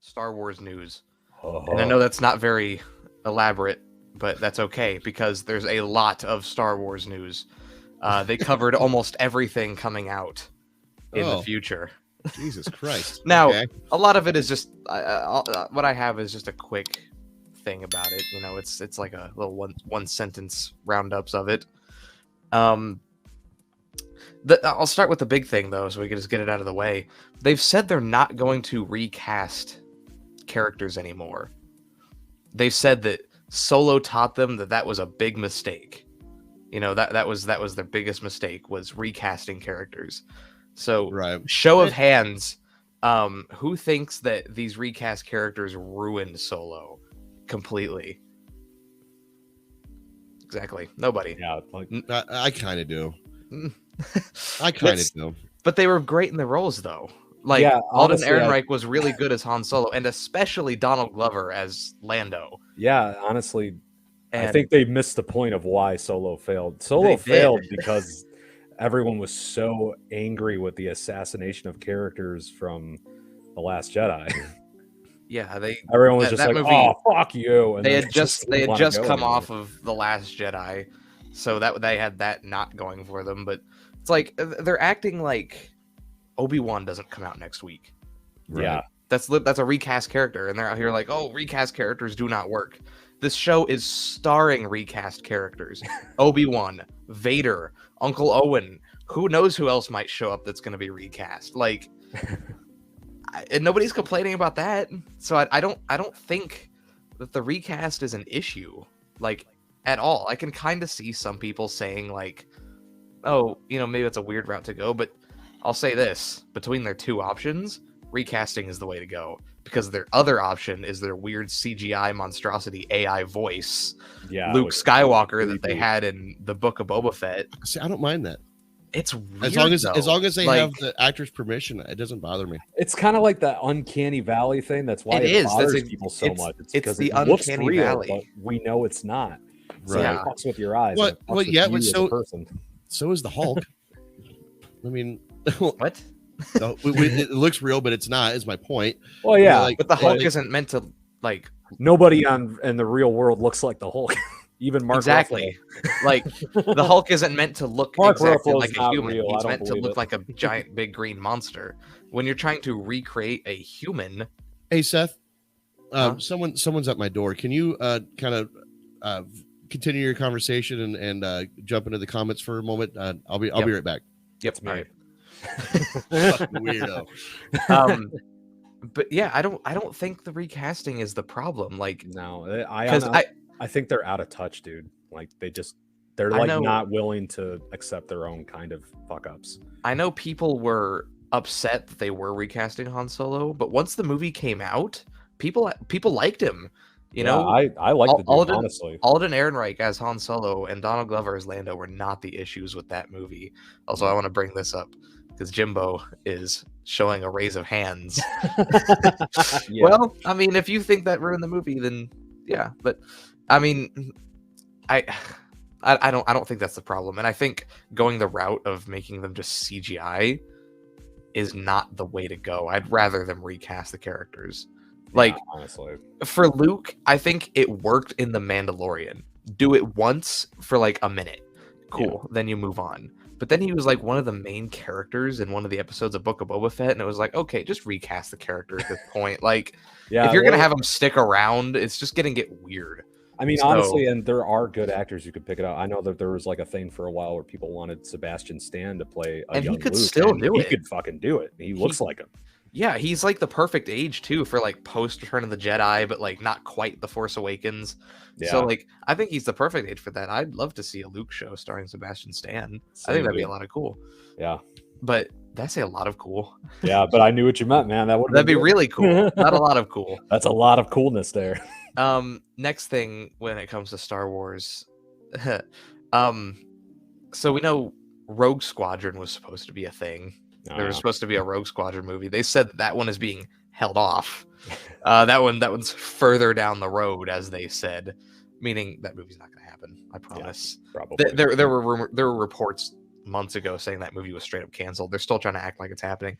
Star Wars news. And I Oh, know that's not very elaborate, but that's okay because there's a lot of Star Wars news. They covered almost everything coming out in the Oh, future. Jesus Christ. Now, Okay. a lot of it is just what I have is just a quick thing about it. You know, it's like a little one sentence roundups of it. I'll start with the big thing though, so we can just get it out of the way. They've said they're not going to recast characters anymore. They've said that Solo taught them that was a big mistake. You know, that was their biggest mistake was recasting characters. So, Right. show of hands, who thinks that these recast characters ruined Solo completely? Exactly. Nobody. yeah, like I kind of do. Mm. I kind of That's- do. But they were great in the roles, though. Like, Yeah, Alden honestly, Ehrenreich was really good as Han Solo, and especially Donald Glover as Lando. yeah, honestly, I And think they missed the point of why Solo failed. They Solo did. failed because everyone was so angry with the assassination of characters from The Last Jedi. yeah, Everyone was That- just that like, movie- "Oh, fuck you!" And they then had just didn't wanna go come anymore. off of The Last Jedi, so that they had that not going for them. But it's like they're acting like Obi-Wan doesn't come out next week. Yeah, That's a recast character, and they're out here like, oh, recast characters do not work. This show is starring recast characters: Obi-Wan, Vader, Uncle Owen. Who knows who else might show up that's going to be recast? Like, and nobody's complaining about that. So I don't think that the recast is an issue, like, at all. I can kind of see some people saying like, oh, you know, maybe it's a weird route to go, but I'll say this: between their two options, recasting is the way to go, because their other option is their weird CGI monstrosity AI voice, yeah. Luke which- Skywalker, that they creepy. had in the Book of Boba Fett. See, I don't mind that. It's weird, As long as though. they Like, have the actor's permission, it doesn't bother me. It's kind of like that uncanny valley thing. That's why It it is. bothers That's people so it's- much. it's because the it looks uncanny real, valley. but we know it's not. So Right. it fucks with your eyes. Well, and it fucks well, with yeah, you but as a so- person. So is the Hulk. I mean, what? no, it looks real, but it's not. Is my point. Well, yeah, like- But the Hulk like- isn't meant to, like, nobody in the real world looks like the Hulk. Even Mark exactly. Like, the Hulk isn't meant to look Mark exactly Ruffalo's like a not human. real. I He's don't meant to believe look it. like a giant, big green monster. When you're trying to recreate a human, Hey, Seth. Huh? Someone's at my door. Can you kind of continue your conversation and jump into the comments for a moment? I'll be right back. yep, me. all right. Fucking weirdo. But yeah, I don't think the recasting is the problem. Like, No, because I think they're out of touch, dude. Like they're I like know- not willing to accept their own kind of fuck ups. I know people were upset that they were recasting Han Solo, but once the movie came out, people liked him. You know, I like the dude, Alden- honestly. Alden Ehrenreich as Han Solo and Donald Glover as Lando were not the issues with that movie. Also, I want to bring this up because Jimbo is showing a raise of hands. Yeah. Well, I mean, if you think that ruined the movie, then yeah. But I mean, I don't think that's the problem, and I think going the route of making them just CGI is not the way to go. I'd rather them recast the characters. Like, Yeah, honestly, for Luke, I think it worked in The Mandalorian. Do it once for like a minute. Cool. Then you move on. But then he was like one of the main characters in one of the episodes of Book of Boba Fett, and it was like, okay, just recast the character at this point. Like, yeah. if you're gonna well, have him stick around, it's just gonna get weird. I mean, so- honestly, and there are good actors who could pick it up. I know that there was like a thing for a while where people wanted Sebastian Stan to play a And he young could Luke, still and do he it. could fucking do it. He looks like him. Yeah, he's like the perfect age too for like post Return of the Jedi, but like not quite The Force Awakens. Yeah. So like, I think he's the perfect age for that. I'd love to see a Luke show starring Sebastian Stan. I think that'd be a lot of cool. Yeah, But that's a lot of cool. yeah. But I knew what you meant, man. That'd be really cool. Not a lot of cool. That's a lot of coolness there. Next thing when it comes to Star Wars, so we know Rogue Squadron was supposed to be a thing. There was supposed to be a Rogue Squadron movie. They said that one is being held off. That one's further down the road, as they said, meaning that movie's not going to happen. I promise. Probably. There were reports months ago saying that movie was straight up canceled. They're still trying to act like it's happening.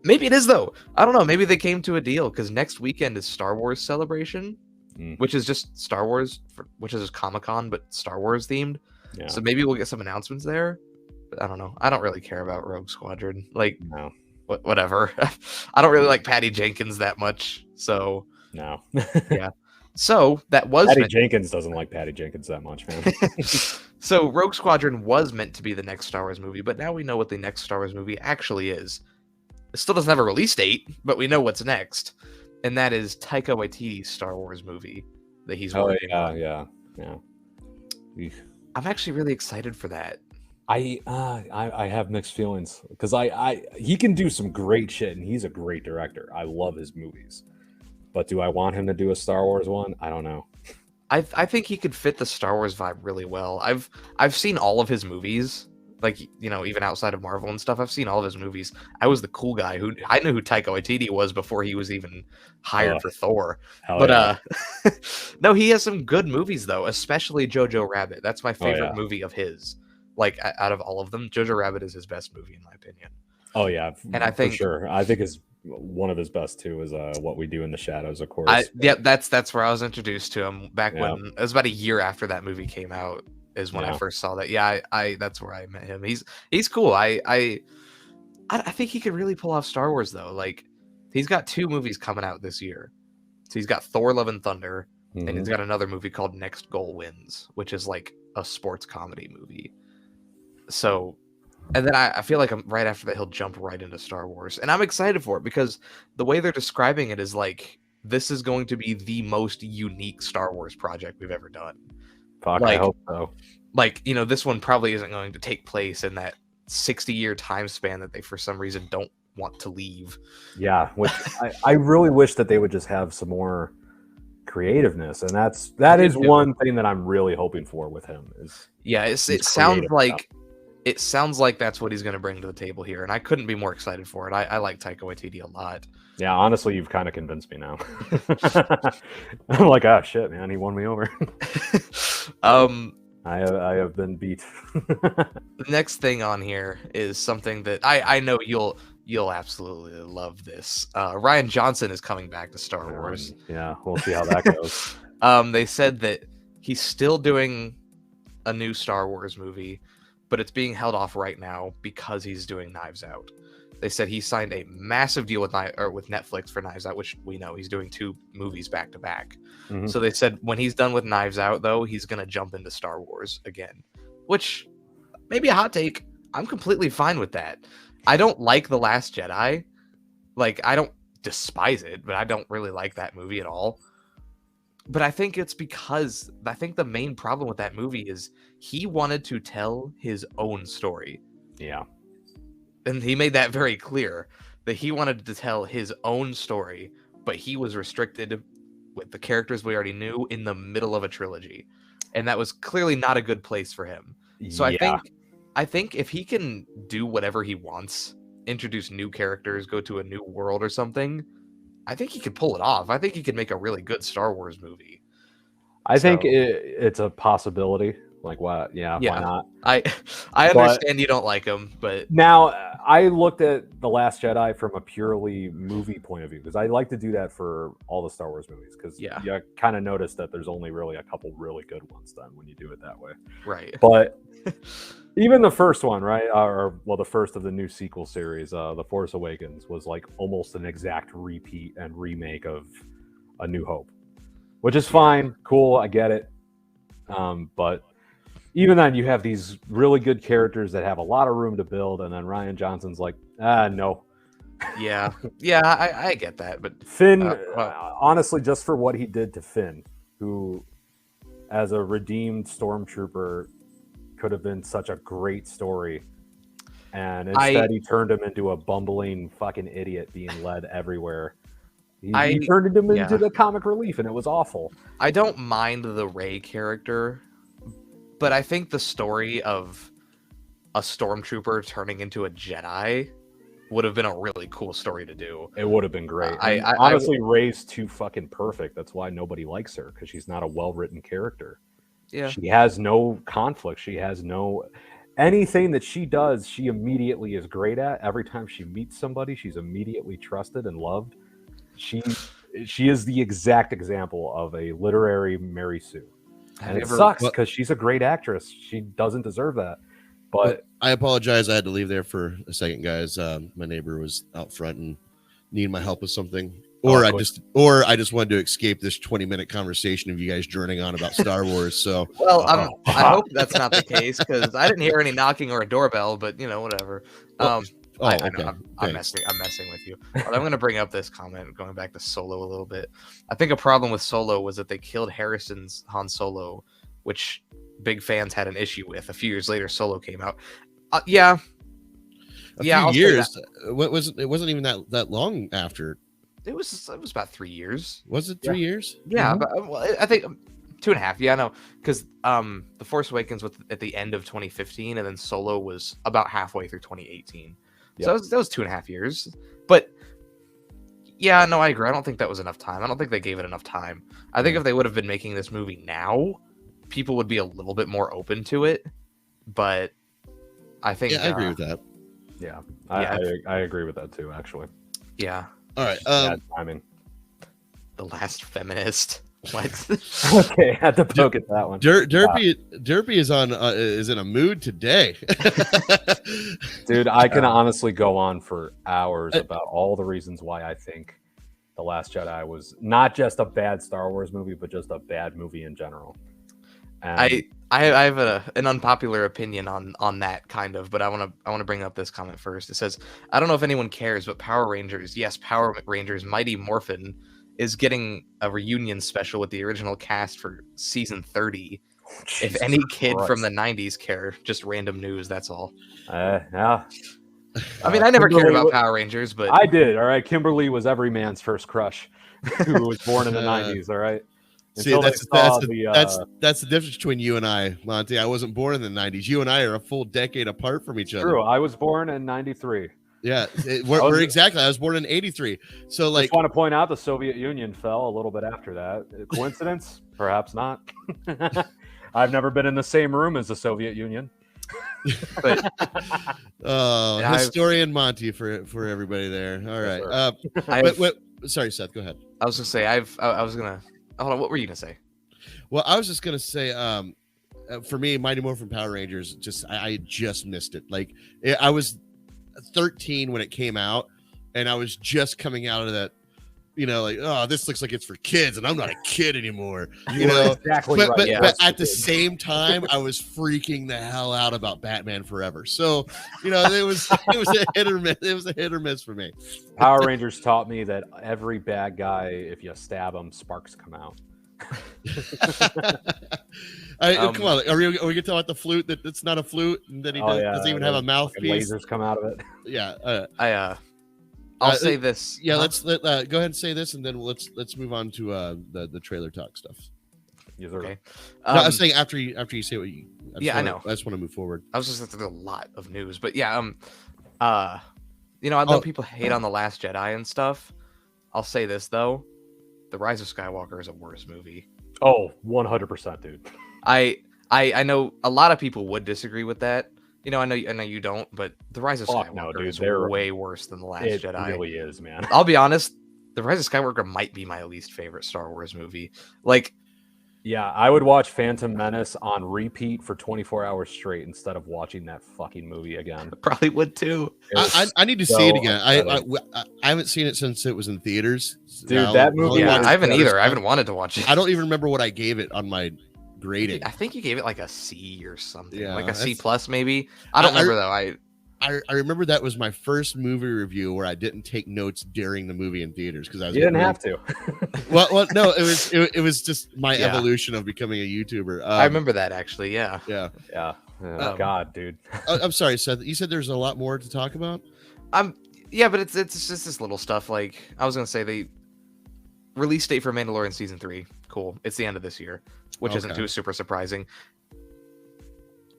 Maybe it is though. I don't know. Maybe they came to a deal because next weekend is Star Wars Celebration, which is just Star Wars, which is Comic-Con but Star Wars themed. Yeah. So maybe we'll get some announcements there. But I don't know. I don't really care about Rogue Squadron. Like, No. Whatever. I don't really like Patty Jenkins that much. So No. yeah. So that was Patty Jenkins doesn't like Patty Jenkins that much, man. So Rogue Squadron was meant to be the next Star Wars movie, but now we know what the next Star Wars movie actually is. It still doesn't have a release date, but we know what's next, and that is Taika Waititi's Star Wars movie that he's working on. yeah. Eesh. I'm actually really excited for that. I have mixed feelings because he can do some great shit and he's a great director. I love his movies, but do I want him to do a Star Wars one? I don't know. I think he could fit the Star Wars vibe really well. I've seen all of his movies, like, you know, even outside of Marvel and stuff. I've seen all of his movies. I was the cool guy who I knew who Taika Waititi was before he was even hired for Thor. But no, he has some good movies though, especially Jojo Rabbit. That's my favorite movie of his. Like, out of all of them, Jojo Rabbit is his best movie in my opinion. Oh yeah, and I think for sure. I think one of his best too is What We Do in the Shadows, of course. That's where I was introduced to him back when it was about a year after that movie came out is when I first saw that. Yeah, I that's where I met him. He's cool. I think he could really pull off Star Wars though. Like, he's got 2 movies coming out this year. So he's got Thor: Love and Thunder, and he's got another movie called Next Goal Wins, which is like a sports comedy movie. So, and then I feel like right after that he'll jump right into Star Wars, and I'm excited for it because the way they're describing it is like this is going to be the most unique Star Wars project we've ever done. Fuck, I hope so. Like, you know, this one probably isn't going to take place in that 60-year time span that they for some reason don't want to leave. Yeah, which I really wish that they would just have some more creativeness, and that is one thing that I'm really hoping for with him is it sounds like that's what he's going to bring to the table here, and I couldn't be more excited for it. I like Taika Waititi a lot. Yeah, honestly, you've kind of convinced me now. I'm like, oh shit, man, he won me over. I have been beat. The next thing on here is something that I know you'll absolutely love this. Rian Johnson is coming back to Star Wars. Yeah, we'll see how that goes. They said that he's still doing a new Star Wars movie, but it's being held off right now because he's doing Knives Out. They said he signed a massive deal with Netflix for Knives Out, which we know he's doing 2 movies back to back. So they said when he's done with Knives Out, though, he's going to jump into Star Wars again, which maybe a hot take. I'm completely fine with that. I don't like The Last Jedi. Like, I don't despise it, but I don't really like that movie at all. But I think it's because I think the main problem with that movie is he wanted to tell his own story. Yeah. And he made that very clear that he wanted to tell his own story, but he was restricted with the characters we already knew in the middle of a trilogy. And that was clearly not a good place for him. So I think if he can do whatever he wants, introduce new characters, go to a new world or something, I think he could pull it off. I think he could make a really good Star Wars movie. I think it's a possibility. Like, what? Yeah, why not? I understand you don't like him, but now I looked at The Last Jedi from a purely movie point of view because I like to do that for all the Star Wars movies because you kind of notice that there's only really a couple really good ones done when you do it that way. Right. But even the first one, right? The first of the new sequel series, The Force Awakens, was like almost an exact repeat and remake of A New Hope, which is fine, cool, I get it. But even then, you have these really good characters that have a lot of room to build, and then Rian Johnson's like, no. Yeah, I get that, but Finn, honestly, just for what he did to Finn, who, as a redeemed stormtrooper, could have been such a great story, and instead he turned him into a bumbling fucking idiot being led everywhere. He turned him into the comic relief, and it was awful. I don't mind the Rey character, but I think the story of a stormtrooper turning into a Jedi would have been a really cool story to do. It would have been great. Honestly, Rey's too fucking perfect. That's why nobody likes her, because she's not a well-written character. Yeah. She has no conflict. She has no... anything that she does, she immediately is great at. Every time she meets somebody, she's immediately trusted and loved. She is the exact example of a literary Mary Sue. And it sucks because she's a great actress. She doesn't deserve that. But I apologize. I had to leave there for a second, guys. My neighbor was out front and needed my help with something. Or I just wanted to escape this 20-minute conversation of you guys journeying on about Star Wars. So I hope that's not the case because I didn't hear any knocking or a doorbell, but whatever. Okay. I'm messing with you. But I'm going to bring up this comment, going back to Solo a little bit. I think a problem with Solo was that they killed Harrison's Han Solo, which big fans had an issue with. A few years later, Solo came out. A few years. It wasn't even that long after. It was about 3 years. Was it 3 years? Yeah, but I think 2.5. Yeah, I know, because The Force Awakens was at the end of 2015, and then Solo was about halfway through 2018. Yep. So that was 2.5 years. But yeah, no, I agree. I don't think that was enough time. I don't think they gave it enough time. I think if they would have been making this movie now, people would be a little bit more open to it. But I think I agree with that. Yeah, I agree with that too. Actually. Yeah. All right. I mean, The Last Feminist. What? Okay, I had to poke at that one. Derpy is in a mood today. Dude, I can honestly go on for hours about all the reasons why I think The Last Jedi was not just a bad Star Wars movie, but just a bad movie in general. And I have an unpopular opinion on that kind of, but I want to bring up this comment first. It says, I don't know if anyone cares, but Power Rangers, yes, Power Rangers Mighty Morphin is getting a reunion special with the original cast for season 30. Jesus if any kid Christ. from the 90s care, just random news, that's all. Yeah. I mean, I never cared Kimberly about Power Rangers, but I did. All right, Kimberly was every man's first crush who was born in the 90s. All right. See, that's the difference between you and I, Monty. I wasn't born in the 90s. You and I are a full decade apart from each other. True. I was born in 93. Yeah, we're exactly. I was born in 83. So, like, just want to point out the Soviet Union fell a little bit after that. Coincidence? Perhaps not. I've never been in the same room as the Soviet Union. but historian Monty for everybody there. All right. Yes, sorry, Seth. Go ahead. I was gonna say hold on. What were you gonna say? Well, I was just gonna say, for me, Mighty Morphin Power Rangers, I just missed it. Like, I was 13 when it came out, and I was just coming out of that, like, oh, this looks like it's for kids, and I'm not a kid anymore. Exactly right. But at the same time, I was freaking the hell out about Batman Forever. So, it was a hit or miss. It was a hit or miss for me. Power Rangers taught me that every bad guy, if you stab him, sparks come out. Come on, are we gonna talk about the flute? That's not a flute, and that he doesn't even have a mouthpiece. Lasers come out of it. Yeah. I'll say this. Yeah, let's go ahead and say this, and then let's move on to the trailer talk stuff. Yes, sir. Okay. No, I was saying after you say what you. I know. I just want to move forward. I was just there's a lot of news, but yeah. I know people hate on The Last Jedi and stuff. I'll say this though, The Rise of Skywalker is a worse movie. Oh, 100%, dude. I know a lot of people would disagree with that. I know you don't, but The Rise of Skywalker is way worse than The Last Jedi. It really is, man. I'll be honest, The Rise of Skywalker might be my least favorite Star Wars movie. Like, yeah, I would watch Phantom Menace on repeat for 24 hours straight instead of watching that fucking movie again. Probably would too. I need to see it again. I haven't seen it since it was in theaters. Dude, that movie. Yeah, I haven't either. I haven't wanted to watch it. I don't even remember what I gave it on my grading. I think you gave it like a C or something, Yeah, like a C plus maybe. I don't remember though. I remember that was my first movie review where I didn't take notes during the movie in theaters because I was. You didn't have to. well, no, it was just my evolution of becoming a YouTuber. I remember that actually. Yeah. Yeah. Oh, God, dude. I'm sorry, Seth. You said there's a lot more to talk about. Yeah, but it's just this little stuff. Like I was gonna say, the release date for Mandalorian season 3. Cool. It's the end of this year, which isn't too super surprising.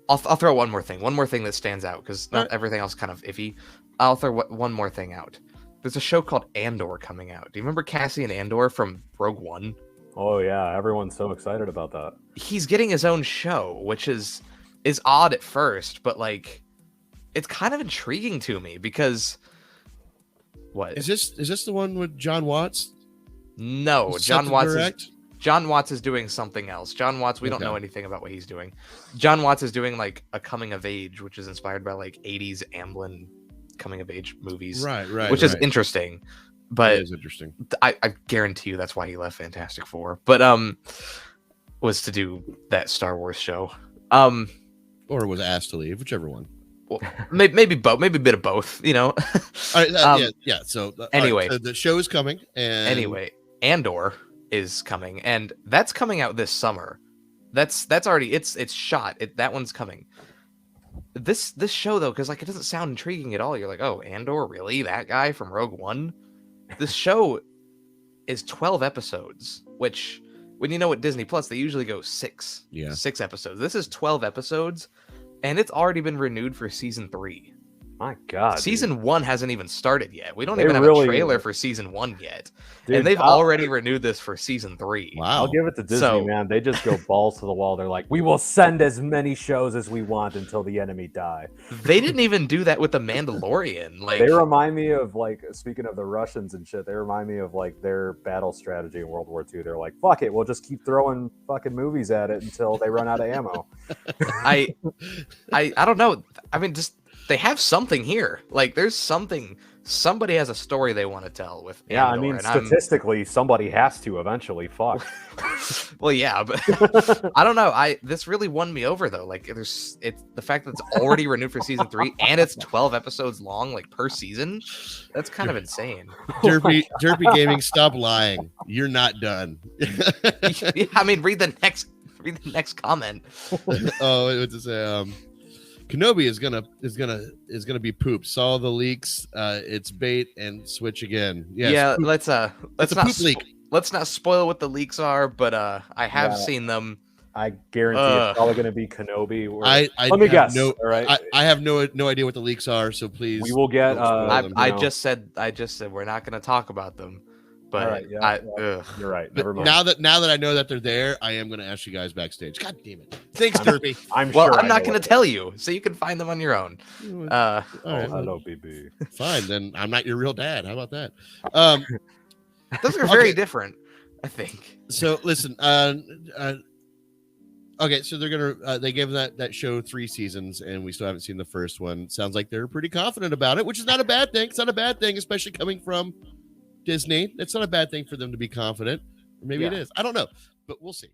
I'll throw one more thing that stands out because everything else kind of iffy. I'll throw one more thing out. There's a show called Andor coming out. Do you remember Cassian Andor from Rogue One? Oh yeah, everyone's so excited about that. He's getting his own show, which is is odd at first, but like it's kind of intriguing to me because what Is this the one with John Watts? No, Set John to Watts direct? John Watts is doing something else. John Watts, we don't know anything about what he's doing. John Watts is doing like a coming of age, which is inspired by like 80s Amblin coming of age movies. Right. Which is interesting. But it is interesting. I guarantee you that's why he left Fantastic Four. But was to do that Star Wars show. Or was asked to leave, whichever one. Well, maybe both, maybe a bit of both, you know. All right, yeah. So anyway, so the show is coming, and anyway, Andor is coming, and that's coming out this summer. That's already it's shot. That one's coming. This show though, because like it doesn't sound intriguing at all. You're like, oh, Andor, really? That guy from Rogue One? This show is 12 episodes, which when you know at Disney Plus they usually go 6 episodes. This is 12 episodes, and it's already been renewed for season 3. My God, season 1 hasn't even started yet. We don't They even have really- a trailer for season 1 yet. Dude, and they've I'll- already renewed this for season 3. wow. I'll give it to Disney, So- man. They just go balls to the wall. They're like, we will send as many shows as we want until the enemy die. They didn't even do that with The Mandalorian. Like, They remind me of, like, speaking of the Russians and shit, they remind me of, like, their battle strategy in World War II. They're like, fuck it, we'll just keep throwing fucking movies at it until they run out of ammo. I don't know. I mean, just they have something here. Like, there's something. Somebody has a story they want to tell with. Yeah, I Andor, mean, and I'm- statistically, somebody has to eventually. Fuck. Well, yeah, but I don't know. This really won me over though. Like, it's the fact that it's already renewed for season 3 and it's 12 episodes long, like per season. That's kind of insane. Derpy Gaming, stop lying. You're not done. Yeah, I mean, read the next comment. Oh, it was to say, Kenobi is gonna be poop. Saw the leaks. It's bait and switch again. Yes, Yeah, poop. let's It's a not poop leak. let's not spoil what the leaks are, but I have Yeah. seen them. I guarantee it's probably going to be Kenobi. Or... I Let me have guess. No, all right. I have no idea what the leaks are. So please, We will get. don't spoil them. I you know- just said we're not going to talk about them, but All right, yeah, ugh. You're right. But Never mind. now that I know that they're there, I am going to ask you guys backstage. God damn it! Thanks, Derpy. I'm Well, sure I'm I not know going what to tell you, so you can find them on your own. All Uh, right, hello, BB. fine. Then I'm not your real dad. How about that? those are very Okay. different, I think. So listen, okay, so they're gonna they gave that show 3 seasons, and we still haven't seen the first one. Sounds like they're pretty confident about it, which is not a bad thing. It's not a bad thing, especially coming from Disney. It's not a bad thing for them to be confident. Or maybe it Yeah. is. I don't know, but we'll see.